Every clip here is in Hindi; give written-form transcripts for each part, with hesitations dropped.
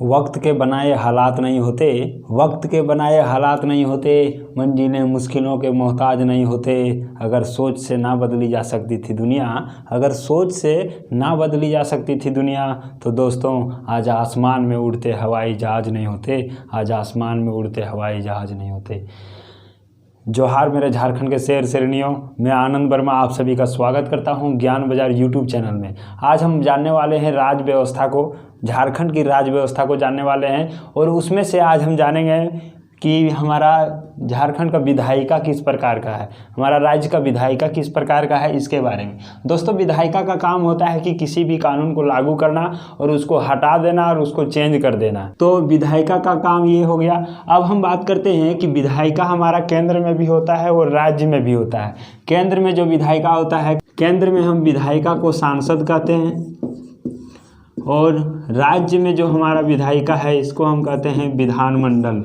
वक्त के बनाए हालात नहीं होते, वक्त के बनाए हालात नहीं होते, मंजिलें मुश्किलों के मोहताज नहीं होते। अगर सोच से ना बदली जा सकती थी दुनिया, अगर सोच से ना बदली जा सकती थी दुनिया, तो दोस्तों आज आसमान में उड़ते हवाई जहाज़ नहीं होते, आज आसमान में उड़ते हवाई जहाज़ नहीं होते। जोहार मेरे झारखंड के शेर शेरनियों, मैं आनंद वर्मा आप सभी का स्वागत करता हूं ज्ञान बाजार यूट्यूब चैनल में। आज हम जानने वाले हैं राज व्यवस्था को, झारखंड की राज व्यवस्था को जानने वाले हैं और उसमें से आज हम जानेंगे कि हमारा झारखंड का विधायिका किस प्रकार का है, हमारा राज्य का विधायिका किस प्रकार का है, इसके बारे में। दोस्तों विधायिका का काम होता है कि किसी भी कानून को लागू करना और उसको हटा देना और उसको चेंज कर देना। तो विधायिका का काम ये हो गया। अब हम बात करते हैं कि विधायिका हमारा केंद्र में भी होता है और राज्य में भी होता है। केंद्र में जो विधायिका होता है, केंद्र में हम विधायिका को सांसद कहते हैं और राज्य में जो हमारा विधायिका है इसको हम कहते हैं विधानमंडल,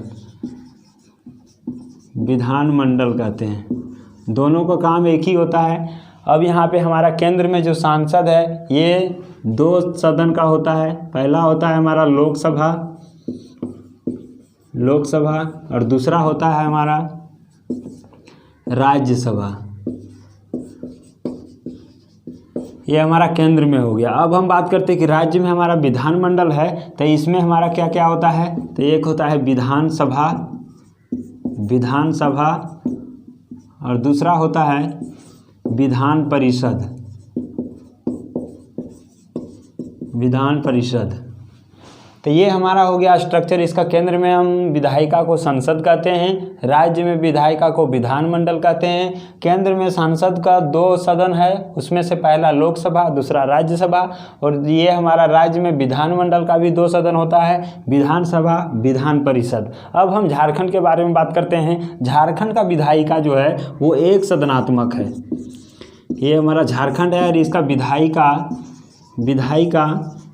विधानमंडल कहते हैं। दोनों का काम एक ही होता है। अब यहाँ पे हमारा केंद्र में जो सांसद है ये दो सदन का होता है। पहला होता है हमारा लोकसभा, लोकसभा और दूसरा होता है हमारा राज्यसभा। ये हमारा केंद्र में हो गया। अब हम बात करते हैं कि राज्य में हमारा विधानमंडल है तो इसमें हमारा क्या क्या होता है। तो एक होता है विधानसभा, विधानसभा और दूसरा होता है विधान परिषद, विधान परिषद। तो ये हमारा हो गया स्ट्रक्चर। इसका केंद्र में हम विधायिका को संसद कहते हैं, राज्य में विधायिका को विधानमंडल कहते हैं। केंद्र में सांसद का दो सदन है, उसमें से पहला लोकसभा दूसरा राज्यसभा। और ये हमारा राज्य में विधानमंडल का भी दो सदन होता है, विधानसभा विधान परिषद। अब हम झारखंड के बारे में बात करते हैं। झारखंड का विधायिका जो है वो एक सदनात्मक है। ये हमारा झारखंड है और इसका विधायिका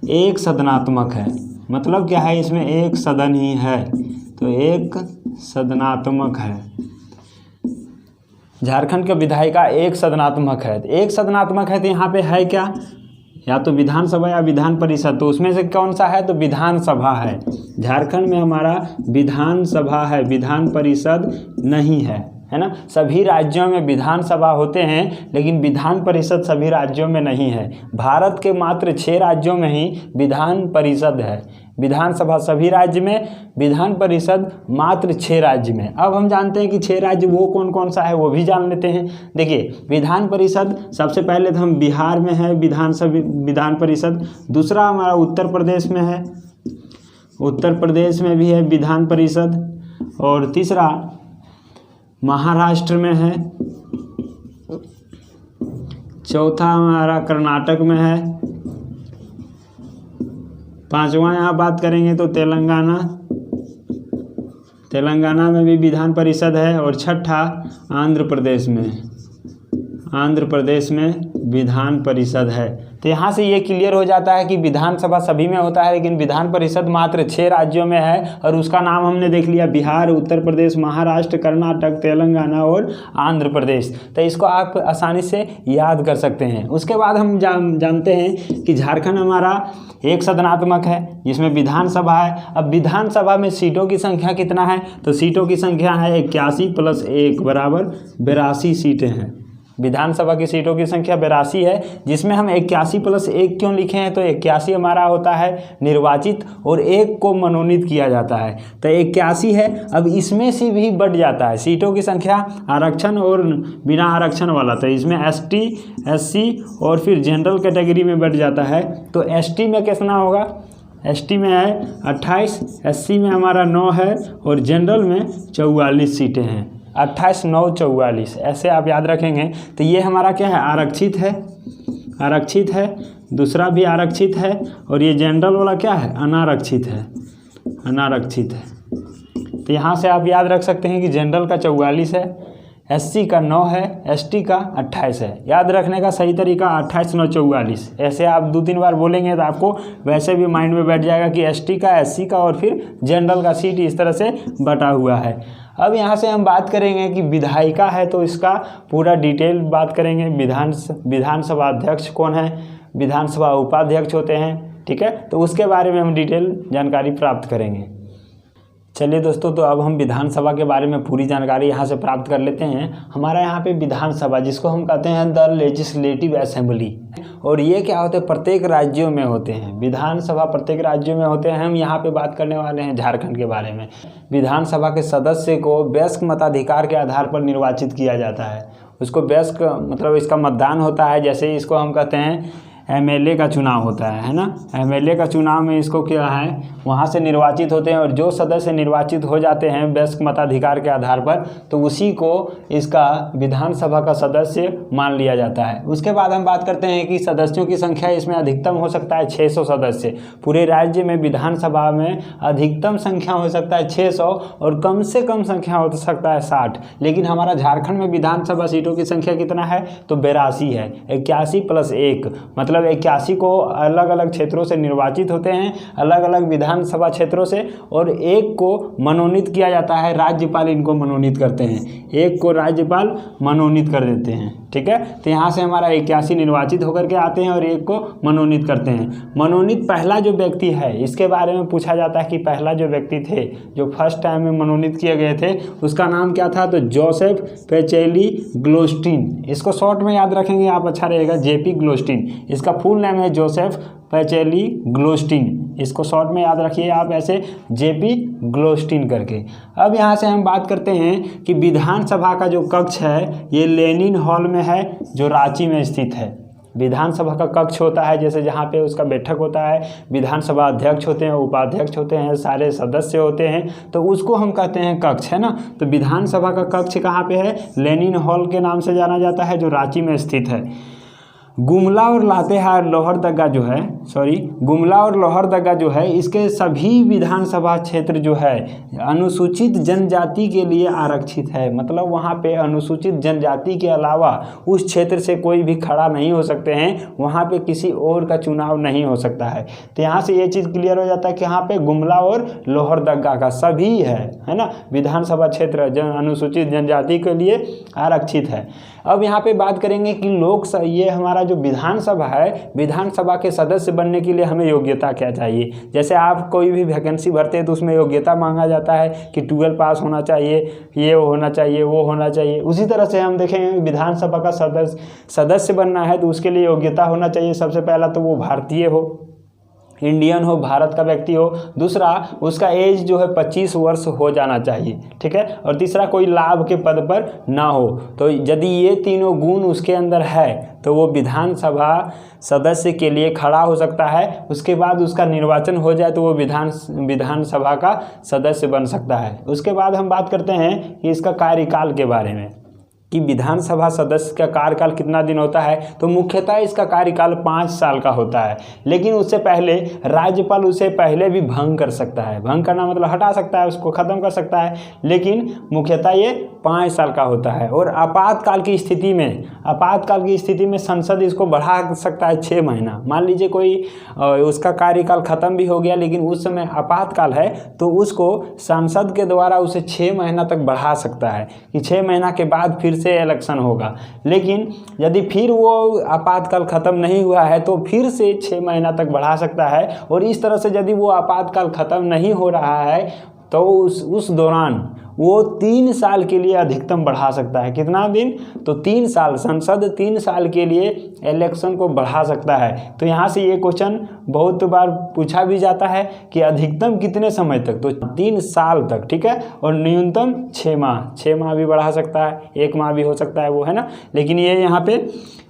एक सदनात्मक है। मतलब क्या है, इसमें एक सदन ही है तो एक सदनात्मक है। झारखंड का विधायिका एक सदनात्मक है। एक सदनात्मक है तो यहाँ पे है क्या, या तो विधानसभा या विधान परिषद। तो उसमें से कौन सा है, तो विधानसभा है। झारखंड में हमारा विधानसभा है, विधान परिषद नहीं है ना। सभी राज्यों में विधानसभा होते हैं लेकिन विधान परिषद सभी राज्यों में नहीं है। भारत के मात्र 6 राज्यों में ही विधान परिषद है। विधानसभा सभी राज्य में, विधान परिषद मात्र 6 राज्य में। अब हम जानते हैं कि 6 राज्य वो कौन कौन सा है वो भी जान लेते हैं। देखिए विधान परिषद सबसे पहले तो हम बिहार में है विधान परिषद। दूसरा हमारा उत्तर प्रदेश में है, उत्तर प्रदेश में भी है विधान परिषद। और तीसरा महाराष्ट्र में है। चौथा हमारा कर्नाटक में है। पांचवा यहाँ बात करेंगे तो तेलंगाना, तेलंगाना में भी विधान परिषद है। और छठा आंध्र प्रदेश में, आंध्र प्रदेश में विधान परिषद है। तो यहाँ से ये क्लियर हो जाता है कि विधानसभा सभी में होता है लेकिन विधान परिषद मात्र 6 राज्यों में है। और उसका नाम हमने देख लिया, बिहार, उत्तर प्रदेश, महाराष्ट्र, कर्नाटक, तेलंगाना और आंध्र प्रदेश। तो इसको आप आसानी से याद कर सकते हैं। उसके बाद हम जानते हैं कि झारखंड हमारा एक सदनात्मक है जिसमें विधानसभा है। अब विधानसभा में सीटों की संख्या कितना है, तो सीटों की संख्या है 81 + 1 = 82 सीटें हैं। विधानसभा की सीटों की संख्या 82 है, जिसमें हम 81 + 1 क्यों लिखे हैं, तो 81 हमारा होता है निर्वाचित और 1 को मनोनीत किया जाता है। तो 81 है। अब इसमें से भी बढ़ जाता है सीटों की संख्या, आरक्षण और बिना आरक्षण वाला। तो इसमें ST, SC और फिर जनरल कैटेगरी में बढ़ जाता है। तो ST में कितना होगा, ST में है 28, SC में हमारा 9 है और जनरल में 44 सीटें हैं। 28, 9, 44 ऐसे आप याद रखेंगे। तो ये हमारा क्या है, आरक्षित है, आरक्षित है। दूसरा भी आरक्षित है और ये जनरल वाला क्या है, अनारक्षित है, अनारक्षित है। तो यहाँ से आप याद रख सकते हैं कि जनरल का 44 है, SC का 9 है, ST का 28 है। याद रखने का सही तरीका 28, 9, 44 ऐसे आप 2-3 बार बोलेंगे तो आपको वैसे भी माइंड में बैठ जाएगा कि ST का, SC का और फिर जनरल का सीट इस तरह से बटा हुआ है। अब यहाँ से हम बात करेंगे कि विधायिका है तो इसका पूरा डिटेल बात करेंगे। विधानसभा अध्यक्ष कौन है, विधानसभा उपाध्यक्ष होते हैं, ठीक है। तो उसके बारे में हम डिटेल जानकारी प्राप्त करेंगे। चलिए दोस्तों, तो अब हम विधानसभा के बारे में पूरी जानकारी यहाँ से प्राप्त कर लेते हैं। हमारा यहाँ पे विधानसभा, जिसको हम कहते हैं द लेजिस्लेटिव असेंबली, और ये क्या होते हैं, प्रत्येक राज्यों में होते हैं। विधानसभा प्रत्येक राज्यों में होते हैं। हम यहाँ पे बात करने वाले हैं झारखंड के बारे में। विधानसभा के सदस्य को वयस्क मताधिकार के आधार पर निर्वाचित किया जाता है। उसको वयस्क मतलब इसका मतदान होता है। जैसे इसको हम कहते हैं एमएलए का चुनाव होता है ना। एमएलए का चुनाव में इसको क्या है, वहाँ से निर्वाचित होते हैं, और जो सदस्य निर्वाचित हो जाते हैं वयस्क मताधिकार के आधार पर, तो उसी को इसका विधानसभा का सदस्य मान लिया जाता है। उसके बाद हम बात करते हैं कि सदस्यों की संख्या इसमें अधिकतम हो सकता है 600 सदस्य। पूरे राज्य में विधानसभा में अधिकतम संख्या हो सकता है 600 और कम से कम संख्या हो सकता है 60। लेकिन हमारा झारखंड में विधानसभा सीटों की संख्या कितना है, तो 82 है। 81 + 1 मतलब 81 को अलग अलग क्षेत्रों से निर्वाचित होते हैं, अलग अलग विधानसभा क्षेत्रों से, और एक को मनोनीत किया जाता है। राज्यपाल इनको मनोनीत करते हैं, एक को राज्यपाल मनोनीत कर देते हैं, ठीक है। तो यहाँ से हमारा 81 निर्वाचित होकर के आते हैं और एक को मनोनीत करते हैं। मनोनीत पहला जो व्यक्ति है, इसके बारे में पूछा जाता है कि पहला जो व्यक्ति थे जो फर्स्ट टाइम में मनोनीत किए गए थे, उसका नाम क्या था, तो जोसेफ पेचेली ग्लोस्टीन। इसको शॉर्ट में याद रखेंगे आप, अच्छा रहेगा, जेपी ग्लोस्टीन। इसका फुल नेम है जोसेफ पेचेली ग्लोस्टीन। इसको शॉर्ट में याद रखिए आप ऐसे, जेपी ग्लोस्टीन करके। अब यहाँ से हम बात करते हैं कि विधानसभा का जो कक्ष है ये लेनिन हॉल में है, जो रांची में स्थित है। विधानसभा का कक्ष होता है, जैसे जहाँ पे उसका बैठक होता है, विधानसभा अध्यक्ष होते हैं, उपाध्यक्ष होते हैं, सारे सदस्य होते हैं, तो उसको हम कहते हैं कक्ष, है ना। तो विधानसभा का कक्ष कहाँ पे है, लेनिन हॉल के नाम से जाना जाता है, जो रांची में स्थित है। गुमला और लातेहार लोहरदगा जो है, गुमला और लोहरदगा जो है, इसके सभी विधानसभा क्षेत्र जो है अनुसूचित जनजाति के लिए आरक्षित है। मतलब वहाँ पे अनुसूचित जनजाति के अलावा उस क्षेत्र से कोई भी खड़ा नहीं हो सकते हैं, वहाँ पे किसी और का चुनाव नहीं हो सकता है। तो यहाँ से ये चीज़ क्लियर हो जाता है कि यहाँ पे गुमला और लोहरदगा का सभी है ना, विधानसभा क्षेत्र अनुसूचित जनजाति के लिए आरक्षित है। अब यहाँ पे बात करेंगे कि ये हमारा जो विधानसभा है, विधानसभा के सदस्य बनने के लिए हमें योग्यता क्या चाहिए। जैसे आप कोई भी वैकेंसी भरते हैं तो उसमें योग्यता मांगा जाता है कि 12 पास होना चाहिए, ये होना चाहिए, वो होना चाहिए। उसी तरह से हम देखेंगे विधानसभा का सदस्य बनना है तो उसके लिए योग्यता होना चाहिए। सबसे पहला तो वो भारतीय हो, इंडियन हो, भारत का व्यक्ति हो। दूसरा, उसका एज जो है 25 वर्ष हो जाना चाहिए, ठीक है। और तीसरा, कोई लाभ के पद पर ना हो। तो यदि ये तीनों गुण उसके अंदर है तो वो विधानसभा सदस्य के लिए खड़ा हो सकता है। उसके बाद उसका निर्वाचन हो जाए तो वो विधानसभा का सदस्य बन सकता है। उसके बाद हम बात करते हैं कि इसका कार्यकाल के बारे में, कि विधानसभा सदस्य का कार्यकाल कितना दिन होता है। तो मुख्यतः इसका कार्यकाल 5 साल का होता है, लेकिन उससे पहले राज्यपाल उसे पहले भी भंग कर सकता है। भंग करना मतलब हटा सकता है, उसको ख़त्म कर सकता है, लेकिन मुख्यतः ये 5 साल का होता है। और आपातकाल की स्थिति में संसद इसको बढ़ा सकता है 6 महीना। मान लीजिए कोई उसका कार्यकाल ख़त्म भी हो गया, लेकिन उस समय आपातकाल है तो उसको संसद के द्वारा उसे 6 महीना तक बढ़ा सकता है कि 6 महीना के बाद फिर से इलेक्शन होगा। लेकिन यदि फिर वो आपातकाल ख़त्म नहीं हुआ है तो फिर से 6 महीना तक बढ़ा सकता है। और इस तरह से यदि वो आपातकाल ख़त्म नहीं हो रहा है तो उस दौरान वो 3 साल के लिए अधिकतम बढ़ा सकता है। कितना दिन, तो 3 साल। संसद 3 साल के लिए इलेक्शन को बढ़ा सकता है। तो यहाँ से ये क्वेश्चन बहुत बार पूछा भी जाता है कि अधिकतम कितने समय तक, तो 3 साल तक, ठीक है। और न्यूनतम 6 माह भी बढ़ा सकता है, 1 माह भी हो सकता है वो, है ना। लेकिन ये यहाँ पे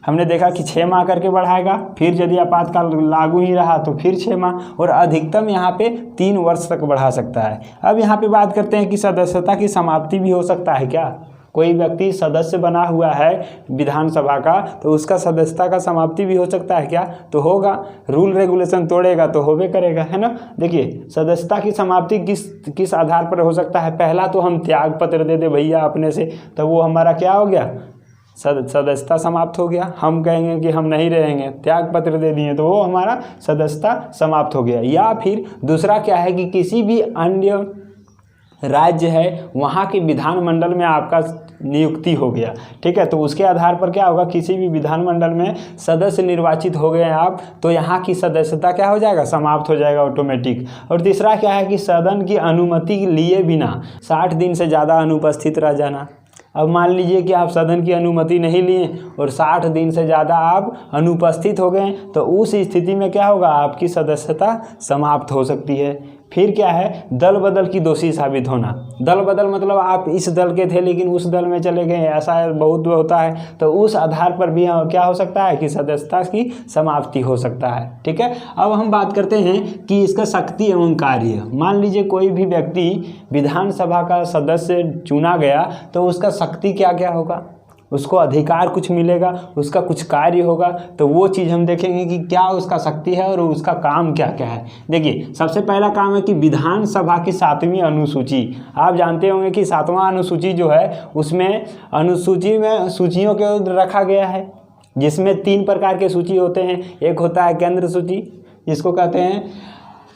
हमने देखा कि 6 माह करके बढ़ाएगा, फिर यदि आपातकाल लागू ही रहा तो फिर 6 माह, और अधिकतम यहाँ पे 3 वर्ष तक बढ़ा सकता है। अब यहाँ पे बात करते हैं कि सदस्यता की समाप्ति भी हो सकता है क्या। कोई व्यक्ति सदस्य बना हुआ है विधानसभा का तो उसका सदस्यता का समाप्ति भी हो सकता है क्या, तो होगा। रूल रेगुलेशन तोड़ेगा तो होबे करेगा, है ना। देखिए, सदस्यता की समाप्ति किस आधार पर हो सकता है। पहला तो हम त्याग पत्र दे दे भैया अपने से, तो वो हमारा क्या हो गया, सदस्यता समाप्त हो गया। हम कहेंगे कि हम नहीं रहेंगे, त्याग पत्र दे दिए तो वो हमारा सदस्यता समाप्त हो गया। या फिर दूसरा क्या है कि किसी भी अन्य राज्य है वहाँ के विधानमंडल में आपका नियुक्ति हो गया, ठीक है। तो उसके आधार पर क्या होगा, किसी भी विधानमंडल में सदस्य निर्वाचित हो गए आप तो यहाँ की सदस्यता क्या हो जाएगा, समाप्त हो जाएगा ऑटोमेटिक। और तीसरा क्या है कि सदन की अनुमति लिए बिना 60 दिन से ज़्यादा अनुपस्थित रह जाना। अब मान लीजिए कि आप सदन की अनुमति नहीं लिए और 60 दिन से ज़्यादा आप अनुपस्थित हो गए, तो उस स्थिति में क्या होगा, आपकी सदस्यता समाप्त हो सकती है। फिर क्या है, दल बदल की दोषी साबित होना। दल बदल मतलब आप इस दल के थे लेकिन उस दल में चले गए, ऐसा बहुत होता है। तो उस आधार पर भी क्या हो सकता है कि सदस्यता की समाप्ति हो सकता है, ठीक है। अब हम बात करते हैं कि इसका शक्ति एवं कार्य। मान लीजिए कोई भी व्यक्ति विधानसभा का सदस्य चुना गया तो उसका शक्ति क्या क्या होगा, उसको अधिकार कुछ मिलेगा, उसका कुछ कार्य होगा। तो वो चीज़ हम देखेंगे कि क्या उसका शक्ति है और उसका काम क्या क्या है। देखिए, सबसे पहला काम है कि विधानसभा की 7वीं अनुसूची। आप जानते होंगे कि 7वां अनुसूची जो है उसमें अनुसूची में सूचियों को रखा गया है, जिसमें 3 प्रकार के सूची होते हैं। एक होता है केंद्र सूची, जिसको कहते हैं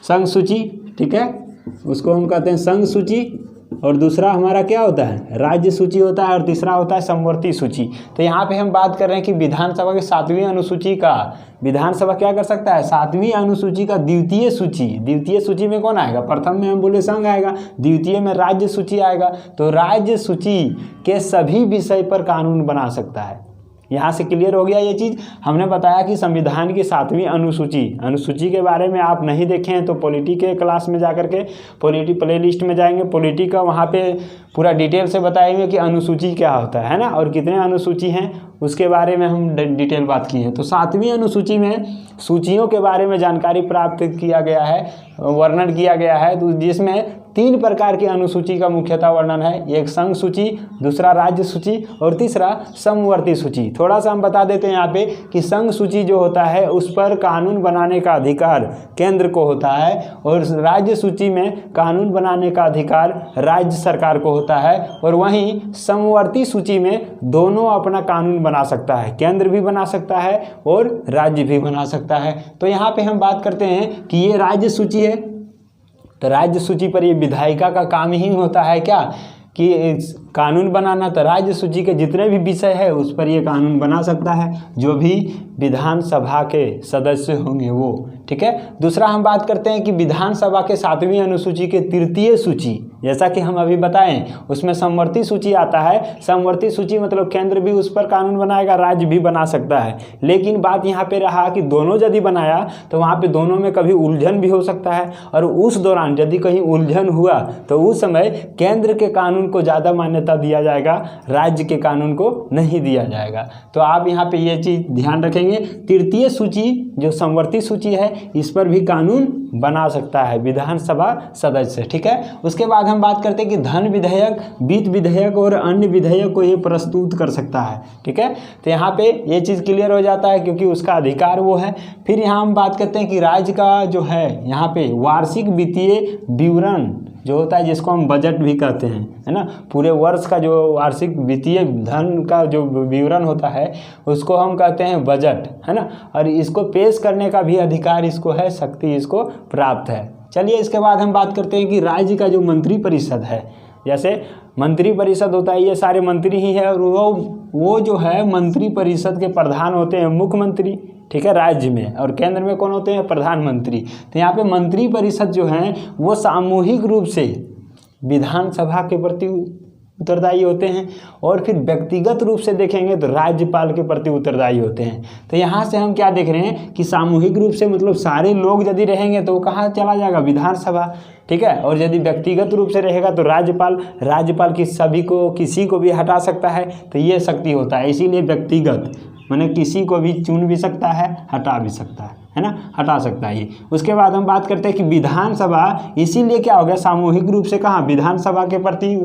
संघ सूची, ठीक है, उसको हम कहते हैं संघ सूची। और दूसरा हमारा क्या होता है, राज्य सूची होता है। और तीसरा होता है समवर्ती सूची। तो यहाँ पे हम बात कर रहे हैं कि विधानसभा की 7वीं अनुसूची का विधानसभा क्या कर सकता है, 7वीं अनुसूची का द्वितीय सूची। द्वितीय सूची में कौन आएगा, प्रथम में हम बोले संघ आएगा, द्वितीय में राज्य सूची आएगा। तो राज्य सूची के सभी विषय पर कानून बना सकता है। यहाँ से क्लियर हो गया ये चीज़। हमने बताया कि संविधान की 7वीं अनुसूची के बारे में आप नहीं देखे हैं तो पॉलिटी के क्लास में जाकर के पॉलिटी प्ले लिस्ट में जाएंगे, पॉलिटी का वहाँ पे पूरा डिटेल से बताएंगे कि अनुसूची क्या होता है ना, और कितने अनुसूची हैं उसके बारे में हम डिटेल बात की है। तो 7वीं अनुसूची में सूचियों के बारे में जानकारी प्राप्त किया गया है, वर्णन किया गया है, तो जिसमें 3 प्रकार की अनुसूची का मुख्यतः वर्णन है। एक संघ सूची, दूसरा राज्य सूची और तीसरा समवर्ती सूची। थोड़ा सा हम बता देते हैं यहाँ पे कि संघ सूची जो होता है उस पर कानून बनाने का अधिकार केंद्र को होता है, और राज्य सूची में कानून बनाने का अधिकार राज्य सरकार को होता है। और वहीं समवर्ती सूची में दोनों अपना कानून बना सकता है, केंद्र भी बना सकता है और राज्य भी बना सकता है। तो यहाँ पे हम बात करते हैं कि ये राज्य सूची है, तो राज्य सूची पर ये विधायिका का काम ही होता है क्या कि कानून बनाना। तो राज्य सूची के जितने भी विषय है उस पर ये कानून बना सकता है, जो भी विधानसभा के सदस्य होंगे वो, ठीक है। दूसरा हम बात करते हैं कि विधानसभा के 7वीं अनुसूची के तृतीय सूची, जैसा कि हम अभी बताएं उसमें समवर्ती सूची आता है। समवर्ती सूची मतलब केंद्र भी उस पर कानून बनाएगा, राज्य भी बना सकता है। लेकिन बात यहाँ पे रहा कि दोनों यदि बनाया तो वहाँ पे दोनों में कभी उलझन भी हो सकता है, और उस दौरान यदि कहीं उलझन हुआ तो उस समय केंद्र के कानून को ज़्यादा मान्यता दिया जाएगा, राज्य के कानून को नहीं दिया जाएगा। तो आप यहाँ पे ये चीज़ ध्यान रखेंगे। तृतीय सूची जो समवर्ती सूची है इस पर भी कानून बना सकता है विधानसभा सदस्य, ठीक है। उसके बाद हम बात करते हैं कि धन विधेयक, वित्त विधेयक और अन्य विधेयक को ये प्रस्तुत कर सकता है, ठीक है। तो यहाँ पे ये चीज़ क्लियर हो जाता है क्योंकि उसका अधिकार वो है। फिर यहाँ हम बात करते हैं कि राज्य का जो है यहाँ पे वार्षिक वित्तीय विवरण जो होता है, जिसको हम बजट भी कहते हैं, है ना, पूरे वर्ष का जो वार्षिक वित्तीय धन का जो विवरण होता है उसको हम कहते हैं बजट, है ना। और इसको पेश करने का भी अधिकार इसको है, शक्ति इसको प्राप्त है। चलिए इसके बाद हम बात करते हैं कि राज्य का जो मंत्री परिषद है, जैसे मंत्री परिषद होता है, ये सारे मंत्री ही है, और वो जो है मंत्री परिषद के प्रधान होते हैं मुख्यमंत्री, ठीक है, राज्य में। और केंद्र में कौन होते हैं, प्रधानमंत्री। तो यहाँ पे मंत्री परिषद जो है वो सामूहिक रूप से विधानसभा के प्रति उत्तरदायी होते हैं, और फिर व्यक्तिगत रूप से देखेंगे तो राज्यपाल के प्रति उत्तरदायी होते हैं। तो यहाँ से हम क्या देख रहे हैं कि सामूहिक रूप से मतलब सारे लोग यदि रहेंगे तो वो कहाँ चला जाएगा, विधानसभा, ठीक है। और यदि व्यक्तिगत रूप से रहेगा तो राज्यपाल की सभी को किसी को भी हटा सकता है, तो ये शक्ति होता है। इसीलिए व्यक्तिगत माने किसी को भी चुन भी सकता है, हटा भी सकता है ना, हटा सकता है ये। उसके बाद हम बात करते हैं कि विधानसभा इसीलिए क्या हो गया, सामूहिक रूप से कहाँ, विधानसभा के प्रति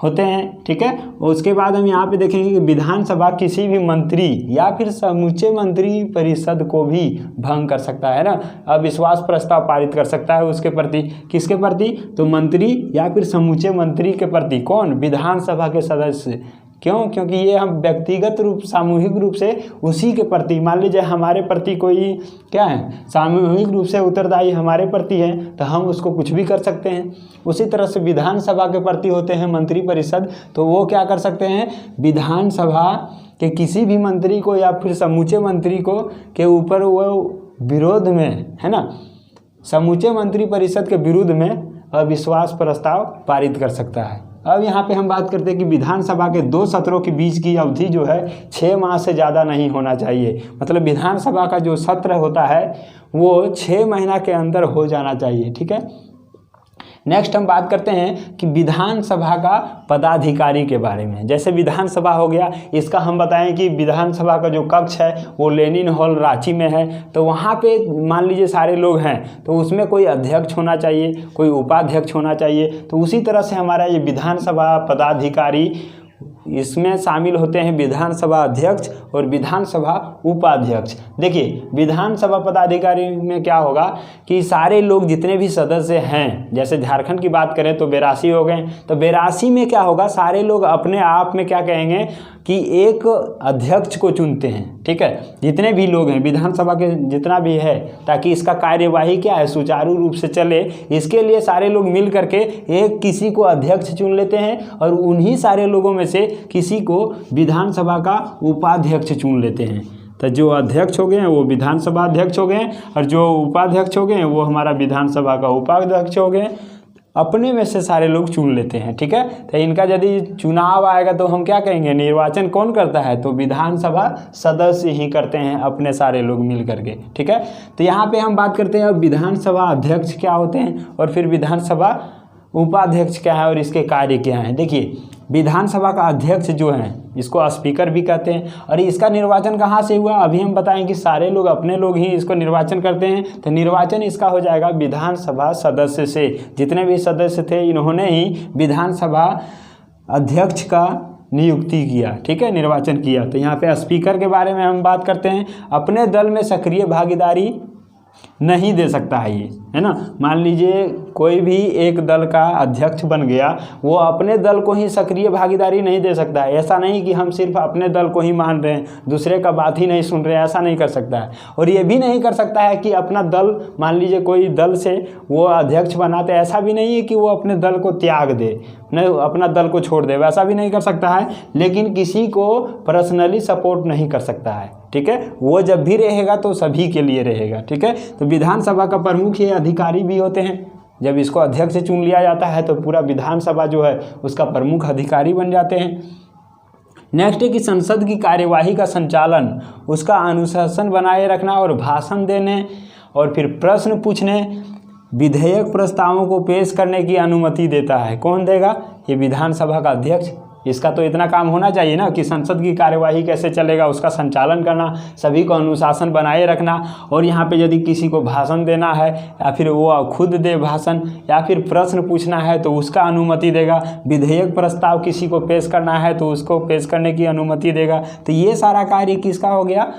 होते हैं, ठीक है। उसके बाद हम यहाँ पे देखेंगे कि विधानसभा किसी भी मंत्री या फिर समूचे मंत्री परिषद को भी भंग कर सकता है ना, अविश्वास प्रस्ताव पारित कर सकता है उसके प्रति। किसके प्रति, तो मंत्री या फिर समूचे मंत्री के प्रति। कौन, विधानसभा के सदस्य क्यों? क्योंकि ये हम व्यक्तिगत रूप सामूहिक रूप से उसी के प्रति, मान लीजिए हमारे प्रति कोई क्या है सामूहिक रूप से उत्तरदायी हमारे प्रति है तो हम उसको कुछ भी कर सकते हैं। उसी तरह से विधानसभा के प्रति होते हैं मंत्री परिषद, तो वो क्या कर सकते हैं, विधानसभा के किसी भी मंत्री को या फिर समूचे मंत्री को के ऊपर वो विरोध में, है ना, समूचे मंत्री परिषद के विरुद्ध में अविश्वास प्रस्ताव पारित कर सकता है। अब यहाँ पे हम बात करते हैं कि विधानसभा के 2 सत्रों के बीच की अवधि जो है 6 माह से ज़्यादा नहीं होना चाहिए। मतलब विधानसभा का जो सत्र होता है वो 6 महीना के अंदर हो जाना चाहिए। ठीक है, नेक्स्ट हम बात करते हैं कि विधानसभा का पदाधिकारी के बारे में। जैसे विधानसभा हो गया, इसका हम बताएं कि विधानसभा का जो कक्ष है वो लेनिन हॉल रांची में है, तो वहाँ पे मान लीजिए सारे लोग हैं तो उसमें कोई अध्यक्ष होना चाहिए, कोई उपाध्यक्ष होना चाहिए। तो उसी तरह से हमारा ये विधानसभा पदाधिकारी, इसमें शामिल होते हैं विधानसभा अध्यक्ष और विधानसभा उपाध्यक्ष। देखिए विधानसभा पदाधिकारी में क्या होगा कि सारे लोग जितने भी सदस्य हैं, जैसे झारखंड की बात करें तो 82 हो गए, तो 82 में क्या होगा, सारे लोग अपने आप में क्या कहेंगे कि एक अध्यक्ष को चुनते हैं। ठीक है, जितने भी लोग हैं विधानसभा के जितना भी है, ताकि इसका कार्यवाही क्या है सुचारू रूप से चले, इसके लिए सारे लोग मिल करके एक किसी को अध्यक्ष चुन लेते हैं और उन्हीं सारे लोगों में से किसी को विधानसभा का उपाध्यक्ष चुन लेते हैं। तो जो अध्यक्ष हो गए हैं वो विधानसभा अध्यक्ष हो गए और जो उपाध्यक्ष हो गए हैं वो हमारा विधानसभा का उपाध्यक्ष हो गए। अपने में से सारे लोग चुन लेते हैं। ठीक है, तो इनका यदि चुनाव आएगा तो हम क्या कहेंगे, निर्वाचन कौन करता है, तो विधानसभा सदस्य ही करते हैं अपने सारे लोग मिल करके। ठीक है, तो यहाँ पे हम बात करते हैं अब विधानसभा अध्यक्ष क्या होते हैं और फिर विधानसभा उपाध्यक्ष क्या है और इसके कार्य क्या हैं। देखिए विधानसभा का अध्यक्ष जो है इसको स्पीकर भी कहते हैं और इसका निर्वाचन कहाँ से हुआ, अभी हम बताएं कि सारे लोग अपने लोग ही इसको निर्वाचन करते हैं। तो निर्वाचन इसका हो जाएगा विधानसभा सदस्य से, जितने भी सदस्य थे इन्होंने ही विधानसभा अध्यक्ष का नियुक्ति किया। ठीक है, निर्वाचन किया। तो यहाँ पे स्पीकर के बारे में हम बात करते हैं, अपने दल में सक्रिय भागीदारी नहीं दे सकता है ये, है ना। मान लीजिए कोई भी एक दल का अध्यक्ष बन गया, वो अपने दल को ही सक्रिय भागीदारी नहीं दे सकता है। ऐसा नहीं कि हम सिर्फ अपने दल को ही मान रहे हैं, दूसरे का बात ही नहीं सुन रहे हैं, ऐसा नहीं कर सकता है। और ये भी नहीं कर सकता है कि अपना दल, मान लीजिए कोई दल से वो अध्यक्ष बनाते, ऐसा भी नहीं है कि वो अपने दल को त्याग दे, नहीं अपना दल को छोड़ दे, वैसा भी नहीं कर सकता है। लेकिन किसी को पर्सनली सपोर्ट नहीं कर सकता है। ठीक है, वो जब भी रहेगा तो सभी के लिए रहेगा। ठीक है, तो विधानसभा का प्रमुख ये अधिकारी भी होते हैं। जब इसको अध्यक्ष से चुन लिया जाता है तो पूरा विधानसभा जो है उसका प्रमुख अधिकारी बन जाते हैं। नेक्स्ट है कि संसद की कार्यवाही का संचालन, उसका अनुशासन बनाए रखना और भाषण देने और फिर प्रश्न पूछने, विधेयक प्रस्तावों को पेश करने की अनुमति देता है। कौन देगा, ये विधानसभा का अध्यक्ष। इसका तो इतना काम होना चाहिए ना कि संसद की कार्यवाही कैसे चलेगा उसका संचालन करना, सभी को अनुशासन बनाए रखना, और यहाँ पे यदि किसी को भाषण देना है या फिर वो खुद दे भाषण या फिर प्रश्न पूछना है तो उसका अनुमति देगा, विधेयक प्रस्ताव किसी को पेश करना है तो उसको पेश करने की अनुमति देगा। तो ये सारा कार्य किसका हो गया,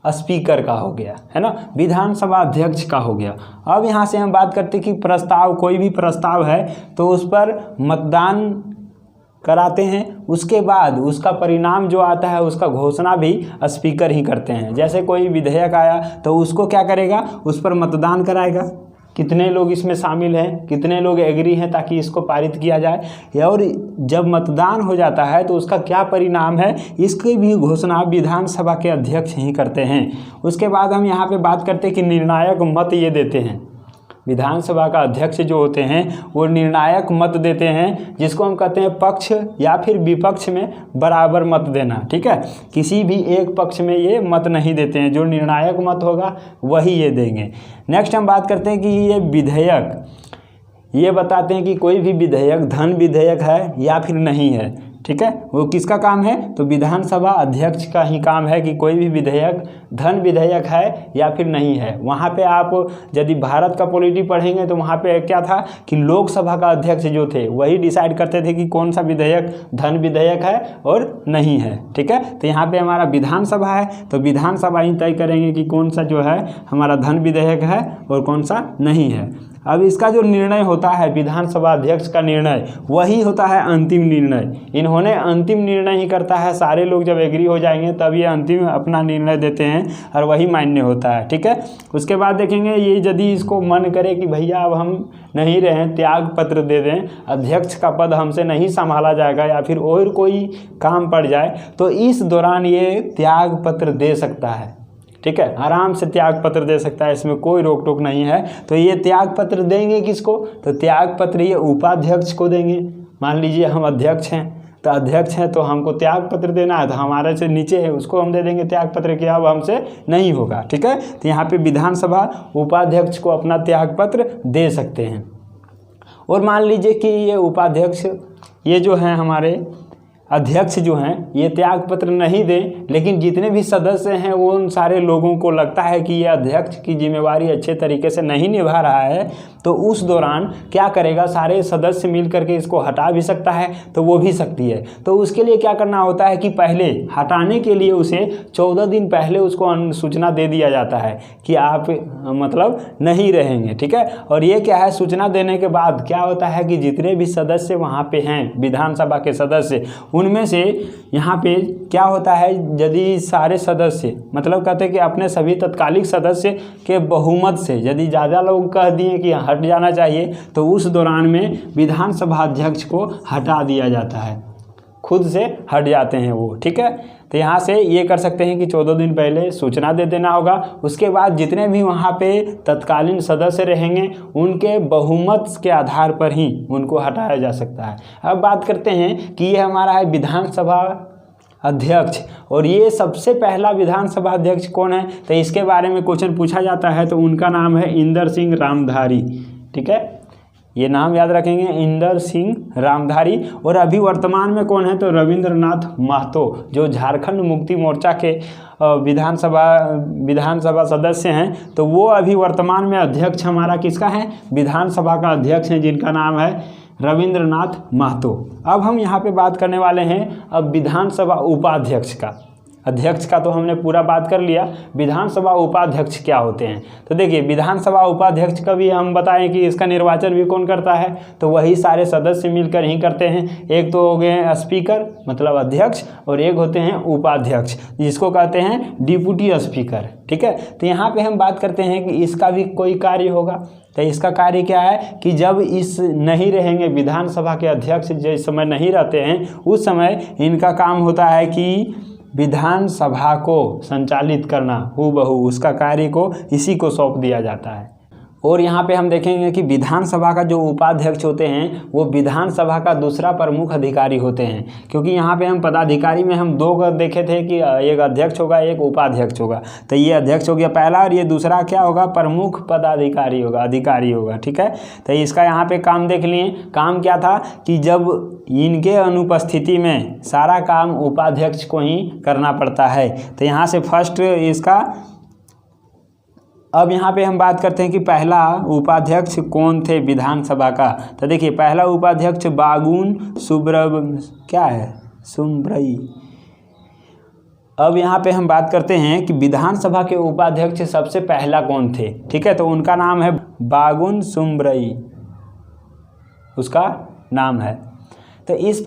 स्पीकर का हो गया, है ना, विधानसभा अध्यक्ष का हो गया। अब यहाँ से हम बात करते कि प्रस्ताव, कोई भी प्रस्ताव है तो उस पर मतदान कराते हैं, उसके बाद उसका परिणाम जो आता है उसका घोषणा भी स्पीकर ही करते हैं। जैसे कोई विधेयक आया तो उसको क्या करेगा, उस पर मतदान कराएगा, कितने लोग इसमें शामिल हैं, कितने लोग एग्री हैं ताकि इसको पारित किया जाए। और जब मतदान हो जाता है तो उसका क्या परिणाम है इसकी भी घोषणा विधानसभा के अध्यक्ष ही करते हैं। उसके बाद हम यहाँ पे बात करते हैं कि निर्णायक मत ये देते हैं। विधानसभा का अध्यक्ष जो होते हैं वो निर्णायक मत देते हैं, जिसको हम कहते हैं पक्ष या फिर विपक्ष में बराबर मत देना। ठीक है, किसी भी एक पक्ष में ये मत नहीं देते हैं, जो निर्णायक मत होगा वही ये देंगे। नेक्स्ट हम बात करते हैं कि ये विधेयक ये बताते हैं कि कोई भी विधेयक धन विधेयक है या फिर नहीं है। ठीक है, वो किसका काम है, तो विधानसभा अध्यक्ष का ही काम है कि कोई भी विधेयक धन विधेयक है या फिर नहीं है। वहाँ पे आप यदि भारत का पॉलिटी पढ़ेंगे तो वहाँ पे क्या था कि लोकसभा का अध्यक्ष जो थे वही डिसाइड करते थे कि कौन सा विधेयक धन विधेयक है और नहीं है। ठीक है, तो यहाँ पे हमारा विधानसभा है, तो विधानसभा ही तय करेंगे कि कौन सा जो है हमारा धन विधेयक है और कौन सा नहीं है। अब इसका जो निर्णय होता है विधानसभा अध्यक्ष का निर्णय, वही होता है अंतिम निर्णय। इन्होंने अंतिम निर्णय ही करता है, सारे लोग जब एग्री हो जाएंगे तब ये अंतिम अपना निर्णय देते हैं और वही मान्य होता है। ठीक है, उसके बाद देखेंगे ये यदि इसको मन करे कि भैया अब हम नहीं रहें, त्याग पत्र दे दें, अध्यक्ष का पद हमसे नहीं संभाला जाएगा या फिर और कोई काम पड़ जाए, तो इस दौरान ये त्याग पत्र दे सकता है। ठीक है, आराम से त्याग पत्र दे सकता है, इसमें कोई रोक टोक नहीं है। तो ये त्याग पत्र देंगे किसको, तो त्याग पत्र ये उपाध्यक्ष को देंगे। मान लीजिए हम अध्यक्ष हैं, तो अध्यक्ष हैं तो हमको त्याग पत्र देना है, तो हमारे से नीचे है उसको हम दे देंगे त्याग पत्र कि अब हमसे नहीं होगा। ठीक है, तो यहाँ पे विधानसभा उपाध्यक्ष को अपना त्याग पत्र दे सकते हैं। और मान लीजिए कि ये उपाध्यक्ष, ये जो हैं हमारे अध्यक्ष जो हैं, ये त्याग पत्र नहीं दें, लेकिन जितने भी सदस्य हैं वो उन सारे लोगों को लगता है कि ये अध्यक्ष की जिम्मेवारी अच्छे तरीके से नहीं निभा रहा है, तो उस दौरान क्या करेगा, सारे सदस्य मिल करके इसको हटा भी सकता है, तो वो भी सकती है। तो उसके लिए क्या करना होता है कि पहले हटाने के लिए उसे 14 दिन पहले उसको सूचना दे दिया जाता है कि आप मतलब नहीं रहेंगे। ठीक है, और ये क्या है, सूचना देने के बाद क्या होता है कि जितने भी सदस्य वहाँ पे हैं विधानसभा के सदस्य, उनमें से यहाँ पे क्या होता है, यदि सारे सदस्य मतलब कहते हैं कि अपने सभी तत्कालिक सदस्य के बहुमत से यदि ज़्यादा लोग कह दिए कि हट जाना चाहिए, तो उस दौरान में विधानसभा अध्यक्ष को हटा दिया जाता है, खुद से हट जाते हैं वो। ठीक है, तो यहाँ से ये कर सकते हैं कि 14 दिन पहले सूचना दे देना होगा। उसके बाद जितने भी वहाँ पे तत्कालीन सदस्य रहेंगे उनके बहुमत के आधार पर ही उनको हटाया जा सकता है। अब बात करते हैं कि ये हमारा है विधानसभा अध्यक्ष, और ये सबसे पहला विधानसभा अध्यक्ष कौन है, तो इसके बारे में क्वेश्चन पूछा जाता है, तो उनका नाम है इंदर सिंह रामधारी। ठीक है, ये नाम याद रखेंगे, इंदर सिंह रामधारी। और अभी वर्तमान में कौन है, तो रविंद्रनाथ महतो, जो झारखंड मुक्ति मोर्चा के विधानसभा सदस्य हैं, तो वो अभी वर्तमान में अध्यक्ष हमारा किसका है, विधानसभा का अध्यक्ष हैं, जिनका नाम है रविंद्रनाथ महतो। अब हम यहाँ पे बात करने वाले हैं अब विधानसभा उपाध्यक्ष का। अध्यक्ष का तो हमने पूरा बात कर लिया, विधानसभा उपाध्यक्ष क्या होते हैं। तो देखिए विधानसभा उपाध्यक्ष का भी हम बताएं कि इसका निर्वाचन भी कौन करता है, तो वही सारे सदस्य मिलकर ही करते हैं। एक तो हो गए स्पीकर मतलब अध्यक्ष, और एक होते हैं उपाध्यक्ष जिसको कहते हैं डिप्टी स्पीकर। ठीक है, तो यहाँ पे हम बात करते हैं कि इसका भी कोई कार्य होगा। तो इसका कार्य क्या है कि जब इस नहीं रहेंगे विधानसभा के अध्यक्ष, जिस समय नहीं रहते हैं उस समय इनका काम होता है कि विधानसभा को संचालित करना, हूबहू उसका कार्य को इसी को सौंप दिया जाता है। और यहाँ पे हम देखेंगे कि विधानसभा का जो उपाध्यक्ष होते हैं वो विधानसभा का दूसरा प्रमुख अधिकारी होते हैं, क्योंकि यहाँ पे हम पदाधिकारी में हम दो का देखे थे कि एक अध्यक्ष होगा एक उपाध्यक्ष होगा। तो ये अध्यक्ष हो गया पहला, और ये दूसरा क्या होगा, प्रमुख पदाधिकारी होगा, अधिकारी होगा। ठीक है, तो इसका यहाँ पे काम देख लिए। काम क्या था कि जब इनके अनुपस्थिति में सारा काम उपाध्यक्ष को ही करना पड़ता है। तो यहाँ से फर्स्ट इसका, अब यहाँ पे हम बात करते हैं कि पहला उपाध्यक्ष कौन थे विधानसभा का। तो देखिए पहला उपाध्यक्ष बागुन सुब्रई। अब यहाँ पे हम बात करते हैं कि विधानसभा के उपाध्यक्ष सबसे पहला कौन थे। ठीक है, तो उनका नाम है बागुन सुब्रई, उसका नाम है। तो इस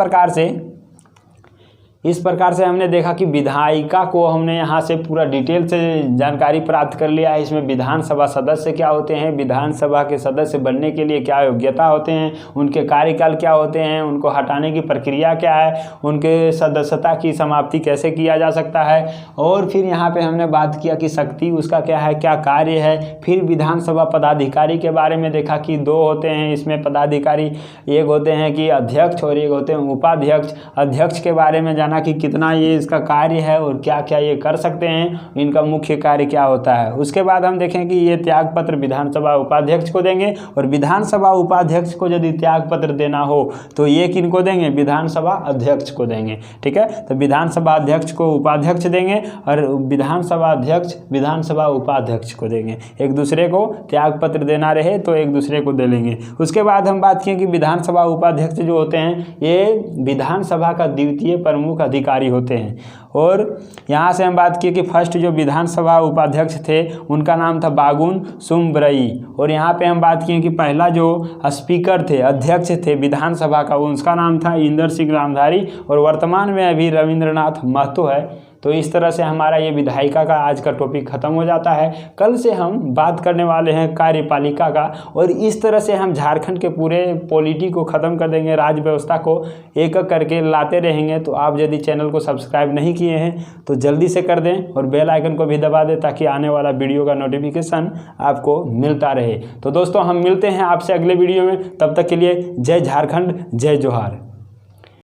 प्रकार से हमने देखा कि विधायिका को हमने यहाँ से पूरा डिटेल से जानकारी प्राप्त कर लिया है। इसमें विधानसभा सदस्य क्या होते हैं, विधानसभा के सदस्य बनने के लिए क्या योग्यता होते हैं, उनके कार्यकाल क्या होते हैं, उनको हटाने की प्रक्रिया क्या है, उनके सदस्यता की समाप्ति कैसे किया जा सकता है। और फिर यहाँ पे हमने बात किया कि शक्ति उसका क्या है, क्या कार्य है। फिर विधानसभा पदाधिकारी के बारे में देखा कि दो होते हैं इसमें पदाधिकारी, एक होते हैं कि अध्यक्ष और एक होते हैं उपाध्यक्ष। अध्यक्ष के बारे में ना कि कितना ये इसका कार्य है और क्या क्या ये कर सकते हैं, इनका मुख्य कार्य क्या होता है। उसके बाद हम देखें कि ये त्यागपत्र विधानसभा उपाध्यक्ष को देंगे, और विधानसभा उपाध्यक्ष को यदि त्यागपत्र देना हो तो ये किनको देंगे, विधानसभा अध्यक्ष को देंगे। ठीक है, तो विधानसभा अध्यक्ष को उपाध्यक्ष देंगे और विधानसभा अध्यक्ष विधानसभा उपाध्यक्ष को देंगे। एक दूसरे को त्यागपत्र देना रहे तो एक दूसरे को दे लेंगे। उसके बाद हम बात किए कि विधानसभा उपाध्यक्ष जो होते हैं ये विधानसभा का द्वितीय प्रमुख अधिकारी होते हैं। और यहाँ से हम बात किए कि फर्स्ट जो विधानसभा उपाध्यक्ष थे उनका नाम था बागुन सुमब्रई। और यहाँ पे हम बात किए कि पहला जो स्पीकर थे, अध्यक्ष थे विधानसभा का, उसका नाम था इंदर सिंह रामधारी, और वर्तमान में अभी रविंद्रनाथ महतो है। तो इस तरह से हमारा ये विधायिका का आज का टॉपिक खत्म हो जाता है। कल से हम बात करने वाले हैं कार्यपालिका का, और इस तरह से हम झारखंड के पूरे पॉलिटी को ख़त्म कर देंगे, राज्य व्यवस्था को एक एक करके लाते रहेंगे। तो आप यदि चैनल को सब्सक्राइब नहीं किए हैं तो जल्दी से कर दें और बेल आइकन को भी दबा दें ताकि आने वाला वीडियो का नोटिफिकेशन आपको मिलता रहे। तो दोस्तों हम मिलते हैं आपसे अगले वीडियो में, तब तक के लिए जय झारखंड, जय जोहार।